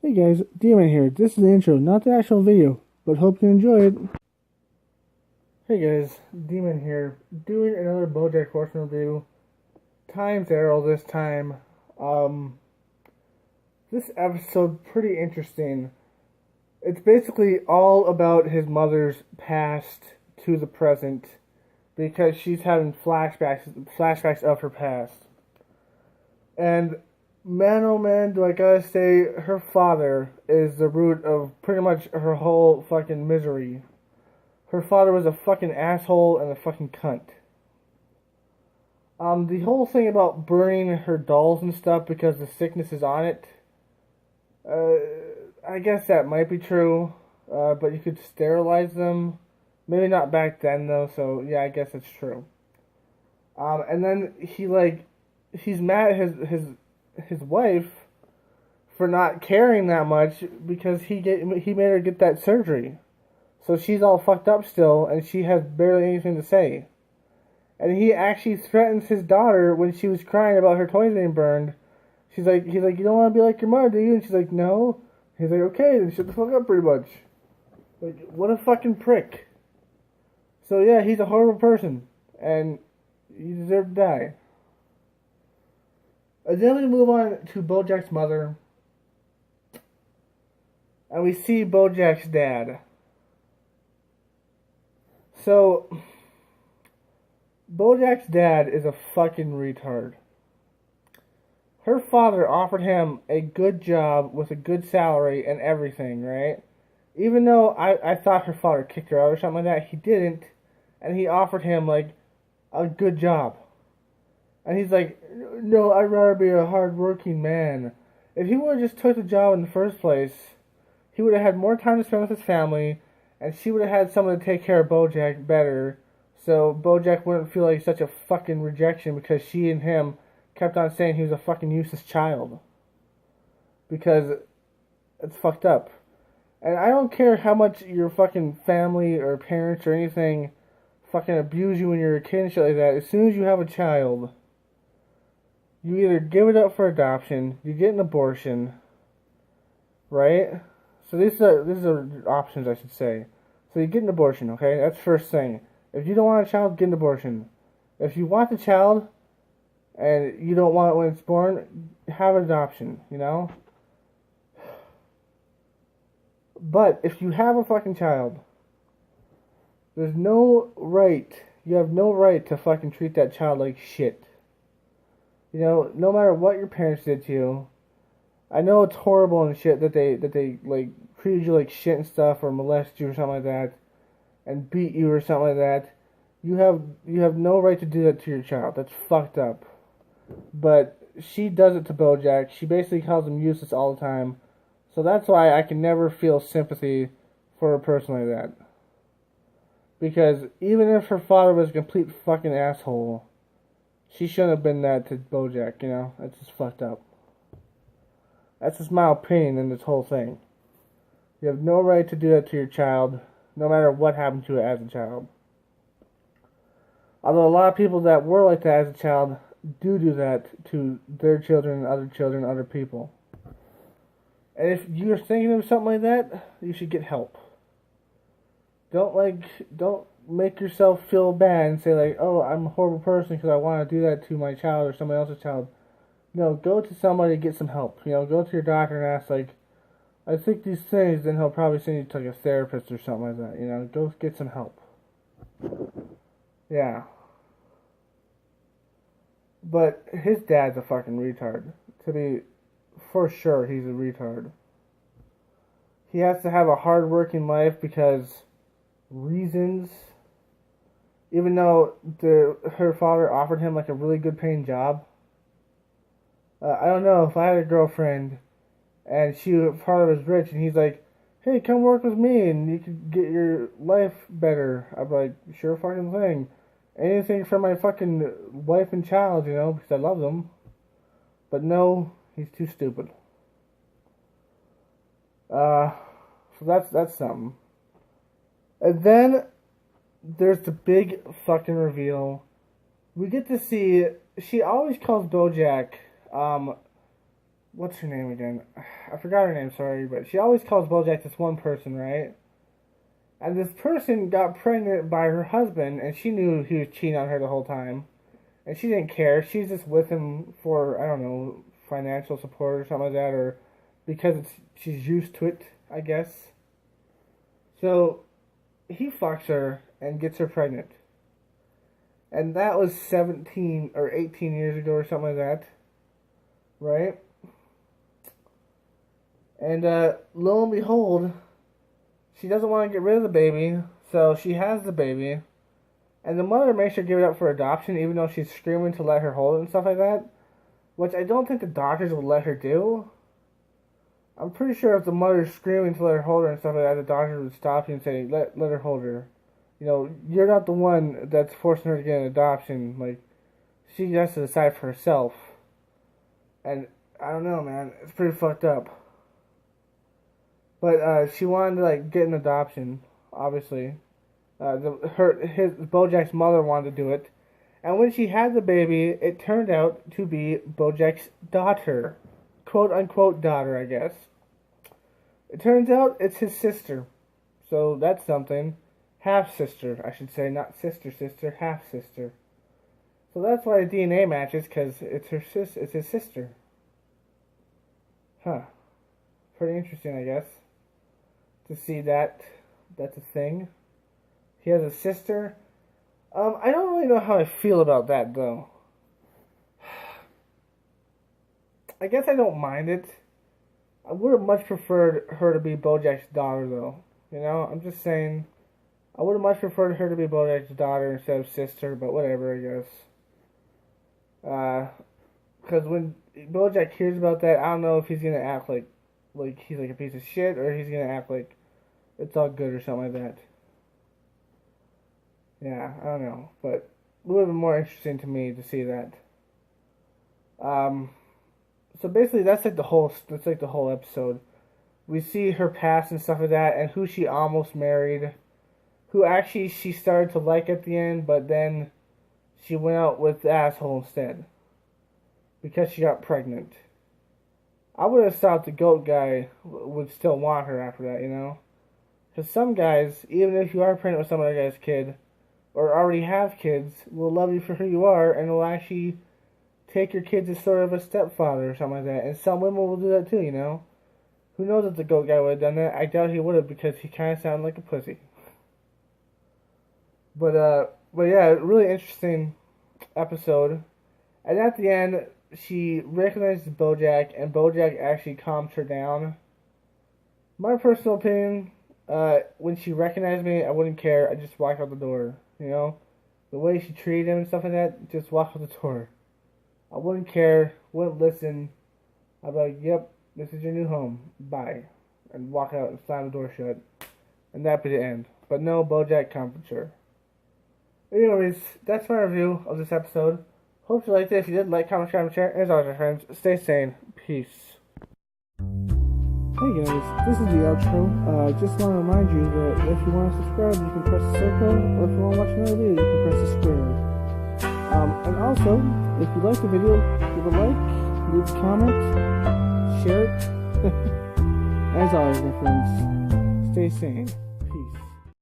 Hey guys, Demon here. This is the intro, not the actual video, but hope you enjoy it. Hey guys, Demon here, doing another BoJack Horseman review. Times Arrow this time. This episode pretty interesting. It's basically all about his mother's past to the present, because she's having flashbacks of her past. And man, oh man, do I gotta say, her father is the root of pretty much her whole fucking misery. Her father was a fucking asshole and a fucking cunt. The whole thing about burning her dolls and stuff because the sickness is on it, I guess that might be true, but you could sterilize them. Maybe not back then though, so yeah, I guess it's true. And then he's mad at his wife for not caring that much because he made her get that surgery. So she's all fucked up still, and she has barely anything to say. And he actually threatens his daughter when she was crying about her toys being burned. He's like, you don't want to be like your mother, do you? And she's like, no. He's like, okay, then shut the fuck up, pretty much. Like, what a fucking prick. So yeah, he's a horrible person, and he deserves to die. And then we move on to BoJack's mother, and we see BoJack's dad. So, BoJack's dad is a fucking retard. Her father offered him a good job with a good salary and everything, right? Even though I thought her father kicked her out or something like that, he didn't, and he offered him, like, a good job. And he's like, no, I'd rather be a hard-working man. If he would have just took the job in the first place, he would have had more time to spend with his family, and she would have had someone to take care of BoJack better, so BoJack wouldn't feel like such a fucking rejection because she and him kept on saying he was a fucking useless child. Because it's fucked up. And I don't care how much your fucking family or parents or anything fucking abuse you when you're a kid and shit like that. As soon as you have a child, you either give it up for adoption, you get an abortion, right? So these are options, I should say. So you get an abortion, okay? That's the first thing. If you don't want a child, get an abortion. If you want the child, and you don't want it when it's born, have an adoption, you know? But if you have a fucking child, there's no right, you have no right to fucking treat that child like shit. You know, no matter what your parents did to you, I know it's horrible and shit that they like treated you like shit and stuff, or molest you or something like that, and beat you or something like that. You have no right to do that to your child. That's fucked up. But she does it to BoJack. She basically calls him useless all the time. So that's why I can never feel sympathy for a person like that. Because even if her father was a complete fucking asshole, she shouldn't have been that to BoJack, you know? That's just fucked up. That's just my opinion in this whole thing. You have no right to do that to your child, no matter what happened to it as a child. Although a lot of people that were like that as a child do that to their children, other people. And if you're thinking of something like that, you should get help. Don't make yourself feel bad and say like, oh, I'm a horrible person because I want to do that to my child or somebody else's child. No, go to somebody to get some help. You know, go to your doctor and ask like, I think these things, then he'll probably send you to like a therapist or something like that. You know, go get some help. Yeah. But his dad's a fucking retard. To be, for sure, he's a retard. He has to have a hard-working life because reasons. Even though her father offered him like a really good paying job. I don't know, if I had a girlfriend and her father was rich and he's like, hey, come work with me and you could get your life better, I'd be like, sure fucking thing. Anything for my fucking wife and child, you know, because I love them. But no, he's too stupid. So that's something. And then there's the big fucking reveal. We get to see, she always calls BoJack what's her name again? I forgot her name, sorry, but she always calls BoJack this one person, right? And this person got pregnant by her husband, and she knew he was cheating on her the whole time. And she didn't care. She's just with him for, I don't know, financial support or something like that, or because she's used to it, I guess. So, he fucks her and gets her pregnant. And that was 17 or 18 years ago or something like that. Right? And lo and behold, she doesn't want to get rid of the baby, so she has the baby. And the mother makes her give it up for adoption, even though she's screaming to let her hold it and stuff like that. Which I don't think the doctors would let her do. I'm pretty sure if the mother's screaming to let her hold her and stuff like that, the doctors would stop you and say, let her hold her. You know, you're not the one that's forcing her to get an adoption. Like, she has to decide for herself. And I don't know, man. It's pretty fucked up. But she wanted to like get an adoption, obviously. BoJack's mother wanted to do it, and when she had the baby, it turned out to be BoJack's daughter, quote unquote daughter, I guess. It turns out it's his sister, so that's something. Half sister, I should say, not sister, half sister. So that's why the DNA matches, because it's his sister. Huh. Pretty interesting, I guess. To see that's a thing. He has a sister. I don't really know how I feel about that, though. I guess I don't mind it. I would have much preferred her to be BoJack's daughter, though. You know, I'm just saying. I would have much preferred her to be BoJack's daughter instead of sister, but whatever, I guess. Because when BoJack hears about that, I don't know if he's gonna act like he's like a piece of shit, or he's gonna act like it's all good or something like that. Yeah, I don't know, but it would have been more interesting to me to see that. So basically, that's like the whole episode. We see her past and stuff like that, and who she almost married, who actually she started to like at the end, but then she went out with the asshole instead because she got pregnant. I would have thought the goat guy would still want her after that, you know? Because some guys, even if you are pregnant with some other guy's kid, or already have kids, will love you for who you are, and will actually take your kids as sort of a stepfather or something like that. And some women will do that too, you know? Who knows if the goat guy would have done that? I doubt he would have, because he kind of sounded like a pussy. But yeah, really interesting episode. And at the end, she recognizes BoJack, and BoJack actually calms her down. My personal opinion, when she recognized me, I wouldn't care. I'd just walk out the door, you know? The way she treated him and stuff like that, just walk out the door. I wouldn't care, wouldn't listen. I'd be like, yep, this is your new home. Bye. And walk out and slam the door shut. And that'd be the end. But no, BoJack comforts her. Anyways, that's my review of this episode. Hope you liked it. If you did, like, comment, subscribe, share. And as always, my friends, stay sane. Peace. Hey guys, this is the outro. Just want to remind you that if you want to subscribe, you can press the circle, or if you want to watch another video, you can press the square. And also, if you like the video, give a like, leave a comment, share it. As always, my friends, stay sane.